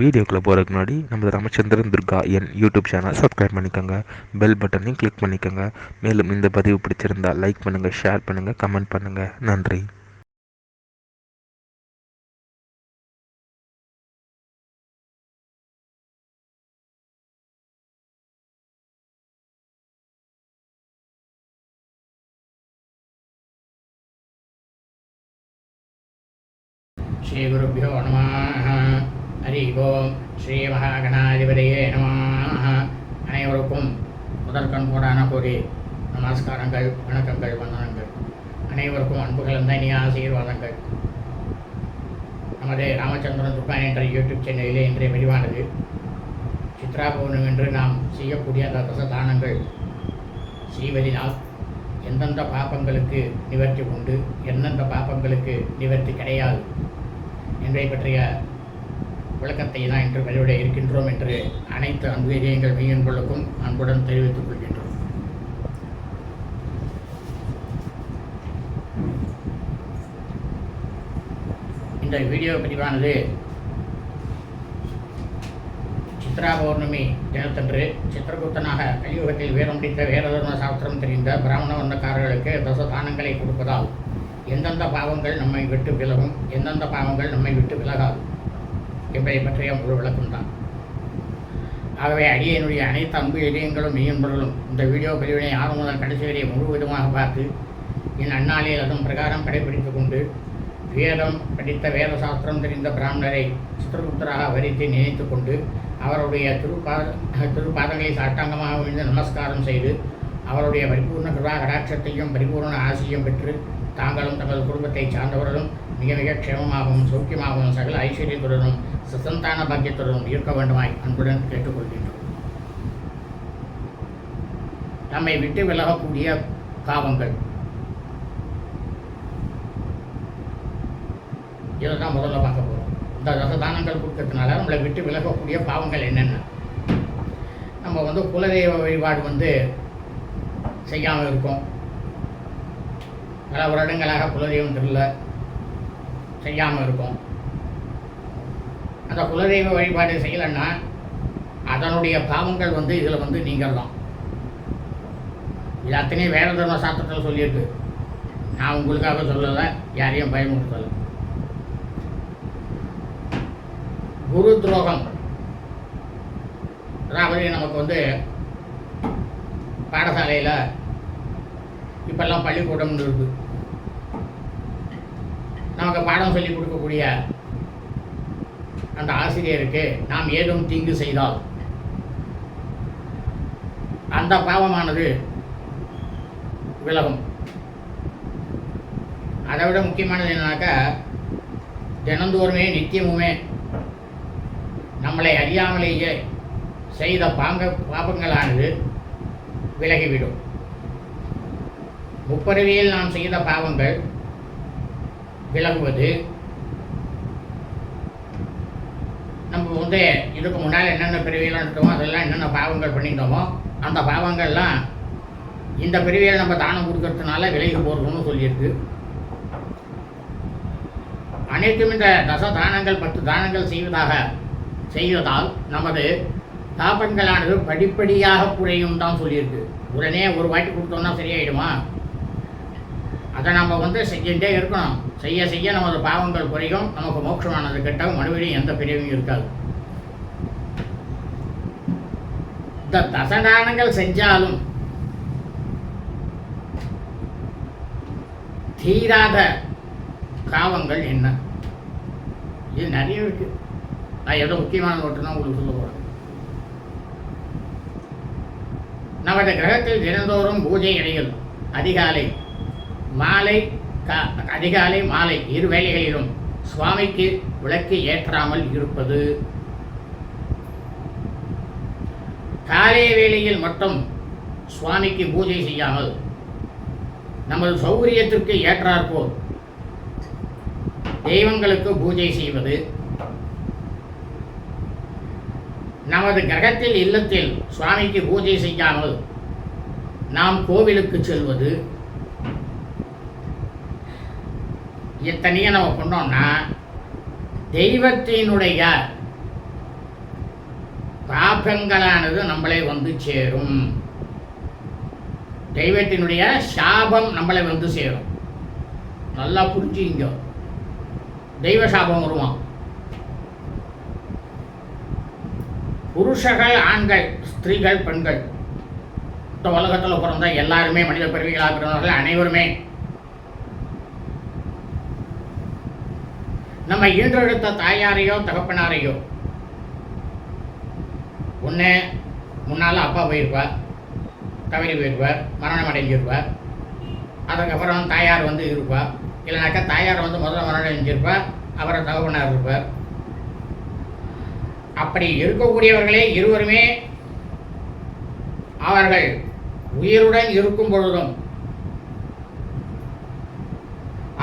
வீடியோக்குள்ளே போகிறதுக்கு முன்னாடி நம்ம ராமச்சந்திரன் துர்கா என் யூடியூப் சேனல் சப்ஸ்கிரைப் பண்ணிக்கோங்க, பெல் பட்டனையும் கிளிக் பண்ணிக்கோங்க. மேலும் இந்த பதிவு பிடிச்சிருந்தால் லைக் பண்ணுங்கள், ஷேர் பண்ணுங்கள், கமெண்ட் பண்ணுங்கள். நன்றி. ஸ்ரீ குருபியோ நமः. ஹரி ஓம். ஸ்ரீ மகாகணாதிபதியே நமः. அனைவருக்கும் முதற்கண் கோடான கோடி நமஸ்காரங்கள், வணக்கங்கள், வந்தனங்கள். அனைவருக்கும் அன்பு கலந்த இனிய ஆசீர்வாதங்கள். நமது ராமச்சந்திரன் துர்கா என்ற யூடியூப் சேனலிலே இன்றைய பதிவானது சித்ரா பௌர்ணமி என்று நாம் செய்யக்கூடிய அந்த தசதானங்கள் செய்வதினால் எந்தெந்த பாப்பங்களுக்கு நிவர்த்தி உண்டு, எந்தெந்த பாப்பங்களுக்கு நிவர்த்தி கிடையாது என்பதை பற்றிய விளக்கத்தை தான் இன்று பதிவிட இருக்கின்றோம் என்று அனைத்து அன்பு இதயங்கள் மெய்யன்பர்களுக்கும் அன்புடன் தெரிவித்துக் கொள்கின்றோம். இந்த வீடியோ பதிவானது சித்ரா பௌர்ணமி தினத்தன்று சித்திரகுப்தனாக கலியுகத்தில் வேதம் முடித்த வேததர்ம சாஸ்திரம் தெரிந்த பிராமண வந்தக்காரர்களுக்கு தசதானங்களை கொடுப்பதால் எந்தெந்த பாவங்கள் நம்மை விட்டு விலகும், எந்தெந்த பாவங்கள் நம்மை விட்டு விலகாது என்பதை பற்றிய ஒரு விளக்கம்தான். ஆகவே அடியனுடைய அனைத்து அன்பு இதயங்களும் மெய்யன்பர்களும் இந்த வீடியோ பதிவினை ஆரம்ப முதல் கடைசி வரை முழுவதுமாக பார்த்து என் அந்நாளில் அதன் பிரகாரம் கடைபிடித்து கொண்டு வேதம் படித்த வேத சாஸ்திரம் தெரிந்த பிராமணரை சித்திரகுப்தராக வரித்து நினைத்து கொண்டு அவருடைய திருப்பாதங்களை சாட்டாங்கமாக விழுந்து நமஸ்காரம் செய்து அவருடைய பரிபூர்ண கிருபா கடாட்சத்தையும் பரிபூர்ண ஆசியும் பெற்று தாங்களும் தங்கள் குடும்பத்தை சார்ந்தவர்களும் மிக மிக க்ஷேமமாகவும் சௌக்கியமாகவும் சகல ஐஸ்வர்யத்துடனும் சசந்தான பாக்கியத்துடனும் இருக்க வேண்டுமாய் அன்புடன் கேட்டுக்கொள்கின்றோம். நம்மை விட்டு விலகக்கூடிய பாவங்கள், இதை தான் முதல்ல பார்க்க போகிறோம். இந்த தசதானங்கள் கொடுக்கறதுனால நம்மளை விட்டு விலகக்கூடிய பாவங்கள் என்னென்ன? நம்ம குலதெய்வ வழிபாடு செய்யாமல் இருக்கோம். பல வருடங்களாக குலதெய்வம் தெரியல, செய்யாமல் இருக்கும். அந்த குலதெய்வ வழிபாடு செய்யலைன்னா அதனுடைய பாவங்கள் இதில் நீங்கள்தான். இது அத்தனையும் வேத தர்ம சாஸ்திரத்தில் சொல்லியிருக்கு. நான் உங்களுக்காக சொல்லலை, யாரையும் பயமுறுத்தலை. குரு துரோகம், அதாவது நமக்கு பாடசாலையில் இப்பெல்லாம் பள்ளிக்கூடம்னு இருக்கு. நமக்கு பாடம் சொல்லி கொடுக்கக்கூடிய அந்த ஆசிரியருக்கு நாம் ஏதும் தீங்கு செய்தால் அந்த பாவமானது விலகும். அதை விட முக்கியமானது என்னன்னாக்கா, தினந்தோறுமே நித்தியமுமே நம்மளை அறியாமலேயே செய்த பாபங்களானது விலகிவிடும். முப்பருவியில் நாம் செய்த பாவங்கள் விலகுவது, நம்ம இதுக்கு முன்னால் என்னென்ன பிரிவியெல்லாம் எடுத்தோமோ அதெல்லாம் என்னென்ன பாவங்கள் பண்ணியிருந்தோமோ அந்த பாவங்கள்லாம் இந்த பிரிவியல் நம்ம தானம் கொடுக்கறதுனால விலகி போகிறோம்னு சொல்லியிருக்கு. அனைத்தும் இந்த தசதானங்கள் 10 தானங்கள் செய்வதால் நமது பாபங்களானது படிப்படியாக குறையும் தான் சொல்லியிருக்கு. உடனே ஒரு வாட்டி கொடுத்தோம்னா சரியாயிடுமா? அதை நம்ம செஞ்சுட்டே இருக்கணும். செய்ய செய்ய நமது பாவங்கள் குறையும், நமக்கு மோட்சமானது கிட்ட மறுபடியும் எந்த பிரிவும் இருக்காது. இந்த தசதானங்கள் செஞ்சாலும் தீராத பாவங்கள் என்ன? இது நிறைய இருக்கு. நான் ஏதோ முக்கியமான ஒன்று தான் உங்களுக்கு சொல்ல போகிறேன். நமது கிரகத்தில் தினந்தோறும் பூஜை இடையில் அதிகாலை மாலை இரு வேளைகளிலும் சுவாமிக்கு விளக்கு ஏற்றாமல் இருப்பது, காலை வேளையில் மட்டும் சுவாமிக்கு பூஜை செய்யாமல் நமது சௌகரியத்திற்கு ஏற்றாற்போல் தெய்வங்களுக்கு பூஜை செய்வது, நமது கிரகத்தில் இல்லத்தில் சுவாமிக்கு பூஜை செய்யாமல் நாம் கோவிலுக்கு செல்வது, இத்தனையும் நம்ம பண்ணோம்னா தெய்வத்தினுடைய பாபங்களானது நம்மளை வந்து சேரும். தெய்வத்தினுடைய சாபம் நம்மளை வந்து சேரும். நல்லா புரிஞ்சுங்க. தெய்வ சாபம் வருவான். புருஷர்கள், ஆண்கள், ஸ்திரீகள், பெண்கள், இந்த உலகத்தில் பிறந்த எல்லாருமே, மனித பிறவிகளாக பிறந்தவர்கள் அனைவருமே நம்ம ஈன்றெடுத்த தாயாரையோ தகப்பனாரையோ ஒன்று முன்னால் அப்பா போயிருப்பார், தவறி போயிருப்பார், மரணம் அடைஞ்சிருப்பார். அதுக்கப்புறம் தாயார் வந்து இருப்பார். இல்லைனாக்கா தாயார் வந்து முதல்ல மரணம் அடைஞ்சிருப்பார், அவரை தகப்பனார் இருப்பார். அப்படி இருக்கக்கூடியவர்களே இருவருமே அவர்கள் உயிருடன் இருக்கும் பொழுதும்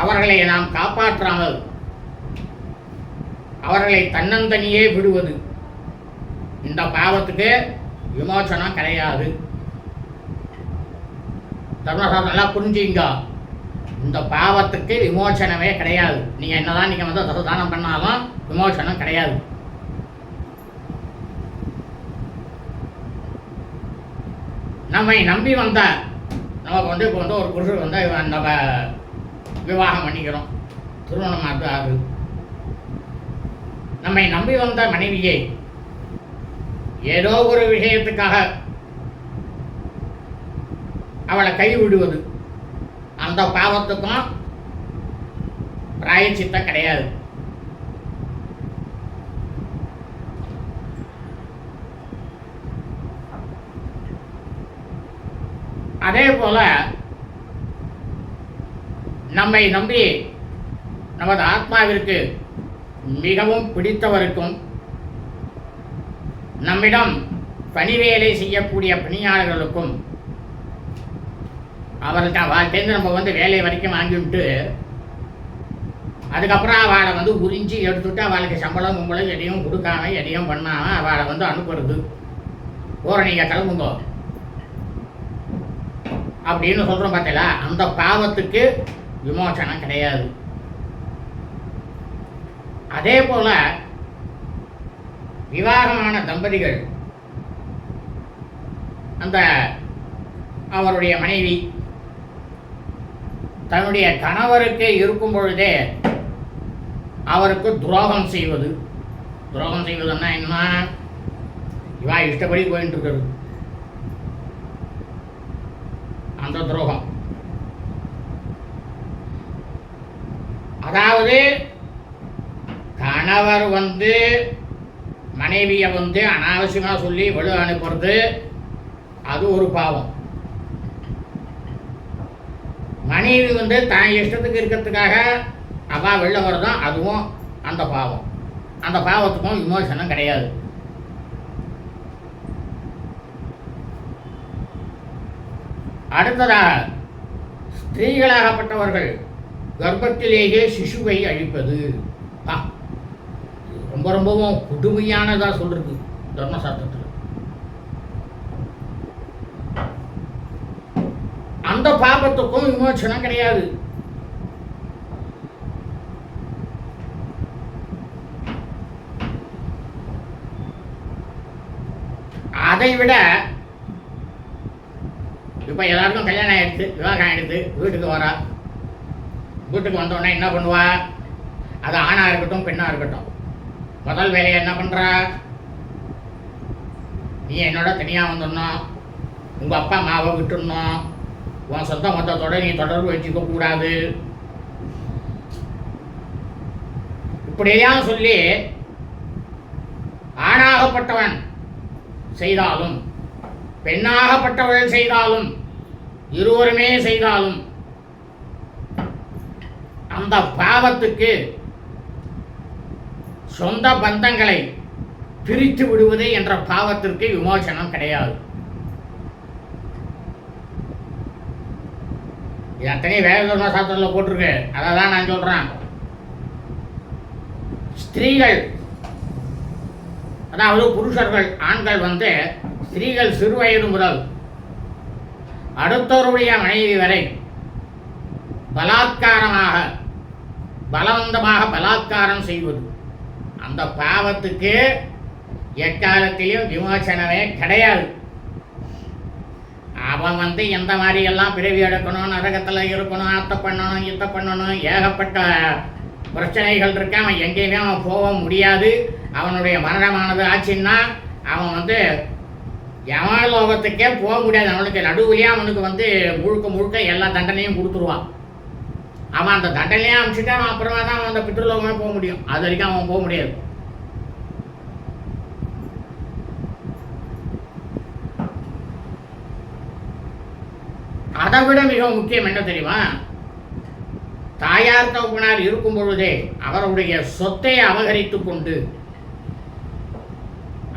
அவர்களை நாம் காப்பாற்றாமல் அவர்களை தன்னந்தனியே விடுவது, இந்த பாவத்துக்கு விமோசனம் கிடையாது. தர்மசாஸ்திரம் நல்லா புரிஞ்சுங்க. இந்த பாவத்துக்கு விமோசனமே கிடையாது. நீங்கள் என்னதான் நீங்கள் வந்து தானம் பண்ணாலும் விமோசனம் கிடையாது. நம்மை நம்பி வந்த நமக்கு வந்து இப்போ வந்து ஒரு புருஷர் வந்து நம்ம விவாகம் பண்ணிக்கிறோம், திருமணம் ஆகுது. நம்மை நம்பி வந்த மனைவியை ஏதோ ஒரு விஷயத்துக்காக அவளை கைவிடுவது, அந்த பாவத்துக்கும் பிராயச்சித்தம் கிடையாது. அதே போல நம்மை நம்பி நமது ஆத்மாவிற்கு மிகவும் பிடித்தவருக்கும் நம்மிடம் பணிவேலை செய்யக்கூடிய பணியாளர்களுக்கும் அவர்கிட்ட வாழ்க்கைந்து நம்ம வந்து வேலை வரைக்கும் வாங்கிவிட்டு அதுக்கப்புறம் அவளை வந்து உறிஞ்சி எடுத்துட்டு அவளுக்கு சம்பளம் கும்பளம் எதையும் கொடுக்காம எதையும் பண்ணாமல் அவளை வந்து அனுப்புறது. போகிற நீங்கள் கிளம்புங்க அப்படின்னு சொல்கிறோம் பார்த்தீங்களா, அந்த பாவத்துக்கு விமோசனம் கிடையாது. அதே போல விவாகமான தம்பதிகள் அந்த அவருடைய மனைவி தன்னுடைய கணவருக்கு இருக்கும் பொழுதே அவருக்கு துரோகம் செய்வது. துரோகம் செய்வதுன்னா என்ன? இவா இஷ்டப்படி போயிட்டு இருக்கிறது, அந்த துரோகம். அதாவது கணவர் வந்து மனைவியை வந்து அனாவசியமாக சொல்லி வெளி அனுப்புறது, அது ஒரு பாவம். மனைவி வந்து தான் இஷ்டத்துக்கு இருக்கிறதுக்காக அவள் வெளில வரதும் அதுவும் அந்த பாவம். அந்த பாவத்துக்கும் விமோசனம் கிடையாது. அடுத்ததாக ஸ்திரீகளாகப்பட்டவர்கள் கர்ப்பத்திலேயே சிசுவை அழிப்பது ரொம்ப ரொம்பவும் கொடுமையானதாக சொல்றது தர்மசாஸ்திரத்தில். அந்த பாபத்துக்கும் விமோசனம் கிடையாது. அதை விட இப்போ எல்லாருக்கும் கல்யாணம் ஆகிடுது, விவாகம் ஆகிடுது, வீட்டுக்கு வரா. வீட்டுக்கு வந்தோடனே என்ன பண்ணுவா? அது ஆணாக இருக்கட்டும் பெண்ணாக இருக்கட்டும், முதல் வேலையை என்ன பண்ணுறா? நீ என்னோட தனியாக வந்துடணும், உங்கள் அப்பா அம்மாவை விட்டுடணும், உன் சொந்த மொத்தத்தோட நீ தொடர்பு வச்சுக்க கூடாது, இப்படியெல்லாம் சொல்லி ஆணாகப்பட்டவன் செய்தாலும் பெண்ணாகப்பட்டவள் செய்தாலும் இருவருமே செய்தாலும் அந்த பாவத்துக்கு சொந்த பந்தங்களை பிரித்து விடுவது என்ற பாவத்திற்கு விமோசனம் கிடையாது. இது அத்தனை வேத தர்மசாஸ்திரத்தில் போட்டிருக்கு. அதை தான் நான் சொல்றேன். ஸ்திரீகள், அதாவது புருஷர்கள், ஆண்கள் வந்து ஸ்திரீகள் சிறு வயது முதல் அடுத்தவருடைய மனைவி வரை பலாத்காரமாக பலவந்தமாக பலாத்காரம் செய்வது, அந்த பாவத்துக்கு எக்காலத்திலையும் விமோசனமே கிடையாது. அவன் எந்த மாதிரியெல்லாம் பிறவி எடுக்கணும், நரகத்தில் இருக்கணும், அத்தை பண்ணணும், இத்தை பண்ணணும், ஏகப்பட்ட பிரச்சனைகள் இருக்கு. அவன் எங்கேயுமே அவன் போக முடியாது. அவனுடைய மரணமானது ஆச்சுன்னா அவன் யமலோகத்துக்கே போக முடியாது. அவனுக்கு நடுவுலேயே அவனுக்கு முழுக்க முழுக்க எல்லா தண்டனையும் கொடுத்துருவான். அவன் அந்த தண்டனையே அனுப்பிச்சுட்டு அவன் அப்புறமா தான் அவன் அந்த பித்ருலோகமே போக முடியும். அது வரைக்கும் அவன் போக முடியாது. அதை விட மிக முக்கியம் என்ன தெரியுமா? தாயார் தகப்பனார் இருக்கும் பொழுதே அவருடைய சொத்தை அபகரித்து கொண்டு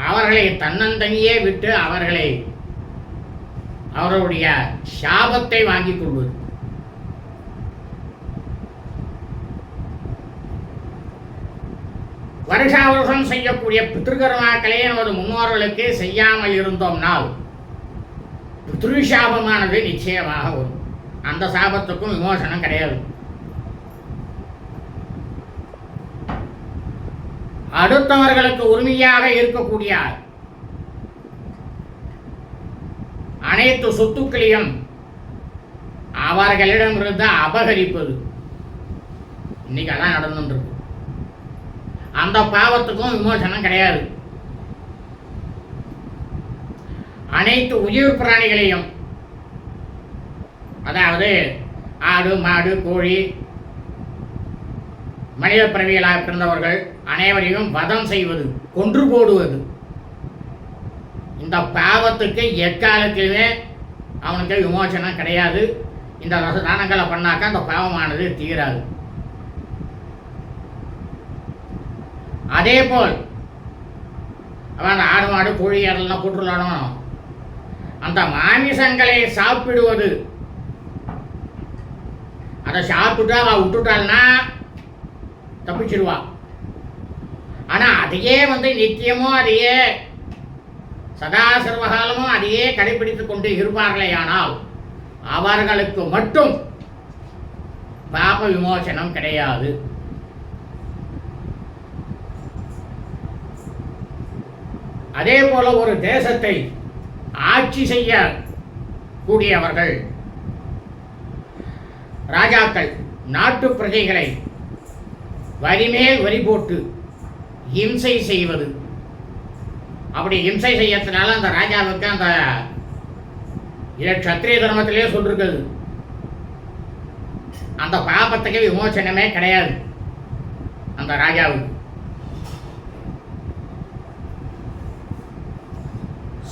அவர்களை தன்னந்தனியே விட்டு அவர்களுடைய சாபத்தை வாங்கிக் கொள்வது. வருஷா வருஷம் செய்யக்கூடிய பித்ருகர்மாக்களே நமது முன்னோர்களுக்கு செய்யாமல் இருந்தோம்னால் பித்ருசாபமானது நிச்சயமாக வரும். அந்த சாபத்துக்கும் விமோசனம் கிடையாது. அடுத்தவர்களுக்கு உரிமையாக இருக்கக்கூடிய அனைத்து சொத்துக்களையும் அவர்களிடமிருந்து அபகரிப்பது இன்னைக்கு அதான் நடந்துருக்கு. அந்த பாவத்துக்கும் விமோசனம் கிடையாது. அனைத்து உயிர் பிராணிகளையும், அதாவது ஆடு மாடு கோழி மனித பிறவிகளாக பிறந்தவர்கள் அனைவரையும் வதம் செய்வது, கொன்று போடுவது, இந்த பாவத்துக்கு எக்காலத்திலுமே அவனுக்கு விமோசனம் கிடையாது. இந்த தானங்களை பண்ணாக்க அந்த பாவமானது தீராது. அதே போல் அவன் ஆடு மாடு கோழி அதெல்லாம் போட்டுடணும். அந்த மாமிசங்களை சாப்பிடுவது, அதை சாப்பிட்டு அவன் விட்டுட்டாள்னா தப்பிச்சிருவா. ஆனால் அதையே நித்தியமும் அதையே சதா சர்வகாலமும் அதையே கடைபிடித்துக் கொண்டு இருப்பார்களே ஆனால் அவர்களுக்கு மட்டும் பாப விமோசனம் கிடையாது. அதே போல ஒரு தேசத்தை ஆட்சி செய்ய கூடியவர்கள் ராஜாக்கள் நாட்டு பிரஜைகளை வரிமேல் வரி போட்டு இம்சை செய்வது. அப்படி இம்சை செய்யறதுனால அந்த ராஜாவுக்கு அந்த சத்திரிய தர்மத்திலே சொல்லிருக்குது, அந்த பாபத்துக்கு விமோசனமே கிடையாது அந்த ராஜாவுக்கு.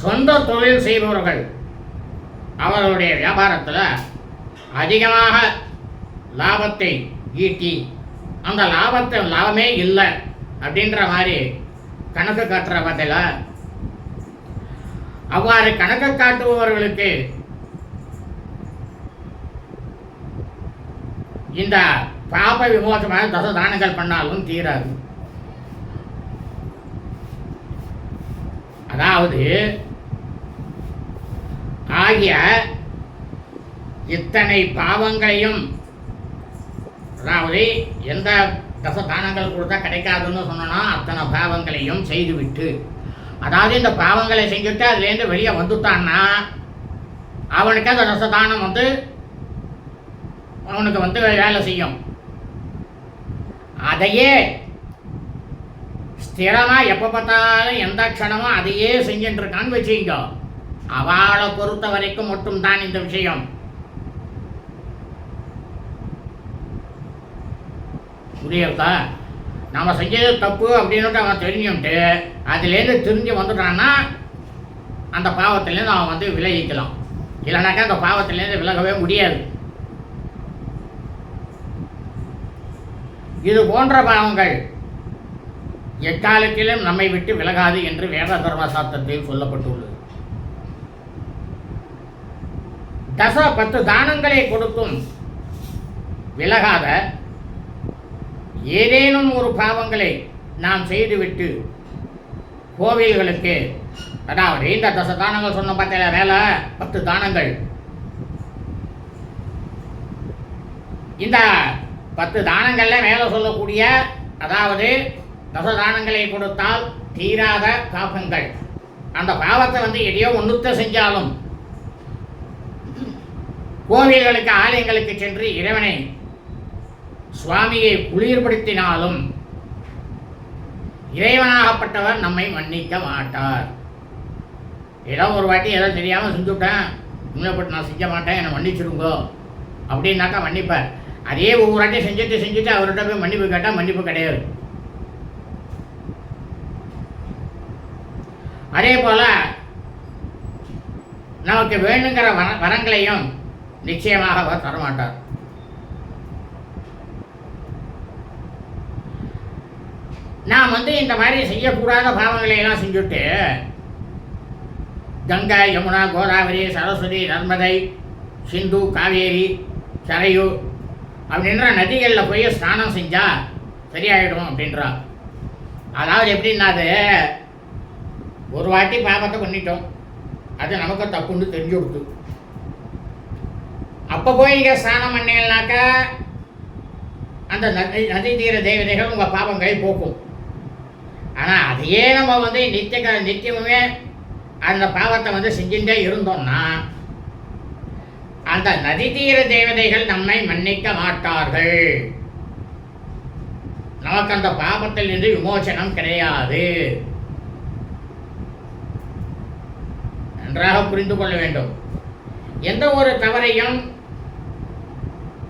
சொந்த தொழில் செய்பவர்கள் அவர்களுடைய வியாபாரத்தில் அதிகமாக லாபத்தை ஈட்டி அந்த லாபமே இல்லை அப்படின்ற மாதிரி கணக்கு காட்டுற பதில, அவ்வாறு கணக்கு காட்டுபவர்களுக்கு இந்த பாப விமோசமாக தசதானங்கள் பண்ணாலும் தீராது. அதாவது ஆகிய இத்தனை பாவங்களையும், அதாவது எந்த தசதானங்கள் கொடுத்தா கிடைக்காதுன்னு சொன்னா அத்தனை பாவங்களையும் செய்துவிட்டு, அதாவது இந்த பாவங்களை செஞ்சுட்டு அதுலேருந்து வெளியே வந்துட்டான்னா அவனுக்கு அந்த தசதானம் அவனுக்கு வேலை செய்யும். அதையே ஸ்திரமாக எப்போ பார்த்தாலும் எந்த க்ஷணமும் அதையே செஞ்சுட்டு இருக்கான்னு வச்சுக்கோ, அவளை பொறுத்த வரைக்கும் மட்டும்தான் இந்த விஷயம். புரியுதா? நம்ம செஞ்சது தப்பு அப்படின்னு அவன் தெரிஞ்சுட்டு அதுலேருந்து திரும்பி வந்துட்டான்னா அந்த பாவத்திலேருந்து அவன் விலகிக்கலாம். இல்லைனாக்கா அந்த பாவத்திலேருந்து விலகவே முடியாது. இது போன்ற பாவங்கள் எக்காலத்திலும் நம்மை விட்டு விலகாது என்று வேத தர்ம சாஸ்திரத்தில் சொல்லப்பட்டுள்ளது. 10 தானங்களை கொடுத்தும் விலகாத ஏதேனும் ஒரு பாவங்களை நாம் செய்துவிட்டு கோவில்களுக்கு, அதாவது இந்த 10 தானங்கள் சொன்ன பார்த்தீங்களா, மேலே 10 தானங்கள், இந்த 10 தானங்கள்ல மேலே சொல்லக்கூடிய, அதாவது தசதானங்களை கொடுத்தால் தீராத பாபங்கள். அந்த பாவத்தை எதையோ ஒன்றுத்த செஞ்சாலும், கோவில்களுக்கு ஆலயங்களுக்கு சென்று இறைவனை சுவாமியை குளிர்படுத்தினாலும் இறைவனாகப்பட்டவர் நம்மை மன்னிக்க மாட்டார். ஏதோ ஒரு வாட்டி ஏதோ தெரியாமல் செஞ்சுவிட்டேன், இன்னும் நான் செஞ்ச மாட்டேன், என்னை மன்னிச்சிடுங்கோ அப்படின்னாக்கா மன்னிப்பார். அதே ஒவ்வொரு வாட்டி செஞ்சுட்டு அவர்கிட்ட போய் மன்னிப்பு கேட்டால் மன்னிப்பு கிடையாது. அதே போல நமக்கு வேணுங்கிற வரங்களையும் நிச்சயமாக அவர் தரமாட்டார். நாம் இந்த மாதிரி செய்யக்கூடாத பாவங்களை எல்லாம் செஞ்சுட்டு கங்கை, யமுனா, கோதாவரி, சரஸ்வதி, நர்மதை, சிந்து, காவேரி, சரையு அப்படின்ற நதிகளில் போய் ஸ்நானம் செஞ்சால் சரியாயிடும் அப்படின்றா. அதாவது எப்படின்னா, அது ஒரு வாட்டி பாபத்தை பண்ணிட்டோம், அது நமக்கு தப்புன்னு தெரிஞ்சு கொடுத்து, அப்போ போய் இங்கே ஸ்நானம் பண்ணீங்கன்னாக்கா அந்த நதி தீர தேவதைகள் உங்கள் பாவங்களை போக்கும். ஆனால் அதையே நம்ம நித்தியமுமே அந்த பாவத்தை செஞ்சுட்டே இருந்தோம்னா அந்த நதி தீர தேவதைகள் நம்மை மன்னிக்க மாட்டார்கள். நமக்கு அந்த பாபத்தில் இருந்து விமோசனம் கிடையாது. நன்றாக புரிந்து கொள்ள வேண்டும். எந்த ஒரு தவறையும்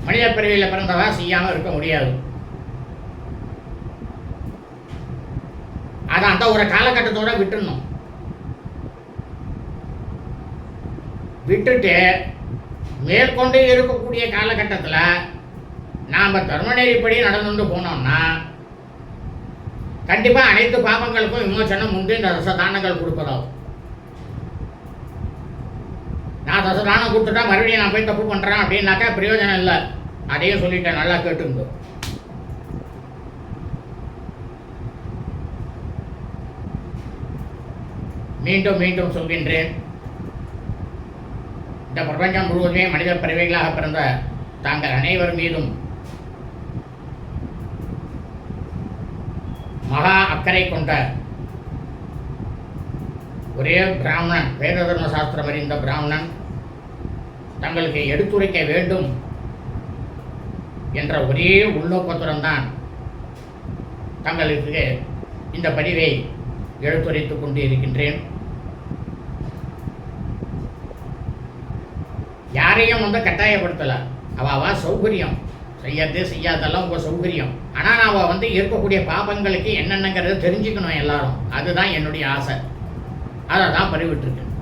மனித பிறவியில் பிறந்தவா செய்யாமல் இருக்க முடியாது. அதை அந்த ஒரு காலகட்டத்தோட விட்டுடணும். விட்டுட்டு மேற்கொண்டு இருக்கக்கூடிய காலகட்டத்தில் நாம் தர்மநெறிப்படி நடந்து போனோம்னா கண்டிப்பாக அனைத்து பாவங்களுக்கும் விமோசனம் உண்டு. இந்த தசதானங்கள் கொடுப்பதாகும். நான் தசதானம் கொடுத்துட்டா மறுபடியும் நான் போய் தப்பு பண்ணுறேன் அப்படின்னாக்கா பிரயோஜனம் இல்லை. அதையும் சொல்லிட்டேன், நல்லா கேட்டுங்க. மீண்டும் மீண்டும் சொல்கின்றேன், இந்த பிரபஞ்சம் முழுவதுமே மனித பிறவிகளாக பிறந்த தாங்கள் அனைவர் மீதும் மகா அக்கறை கொண்ட ஒரே பிராமணன், வேத தர்ம சாஸ்திரம் அறிந்த பிராமணன் தங்களுக்கு எடுத்துரைக்க வேண்டும் என்ற ஒரே உள்நோக்கத்துடன் தான் தங்களுக்கு இந்த பதிவை எடுத்துரைத்துக் கொண்டு இருக்கின்றேன். யாரையும் கட்டாயப்படுத்தலை. அவ சௌகரியம் செய்யறது செய்யாதெல்லாம் உங்கள் சௌகரியம். ஆனால் நான் இருக்கக்கூடிய பாபங்களுக்கு என்னென்னங்கிறத தெரிஞ்சுக்கணும் எல்லாரும். அதுதான் என்னுடைய ஆசை. அதை தான் பதிவிட்டிருக்கேன்.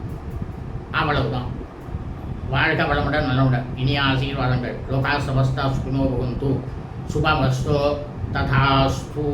அவ்வளவுதான். வாழ்க வளமுடன், நலமுடன். இனிய ஆசீர்வாதங்கள். லோகா சமஸ்தா சுகினோ பவந்து. சுபமஸ்து. ததாஸ்து.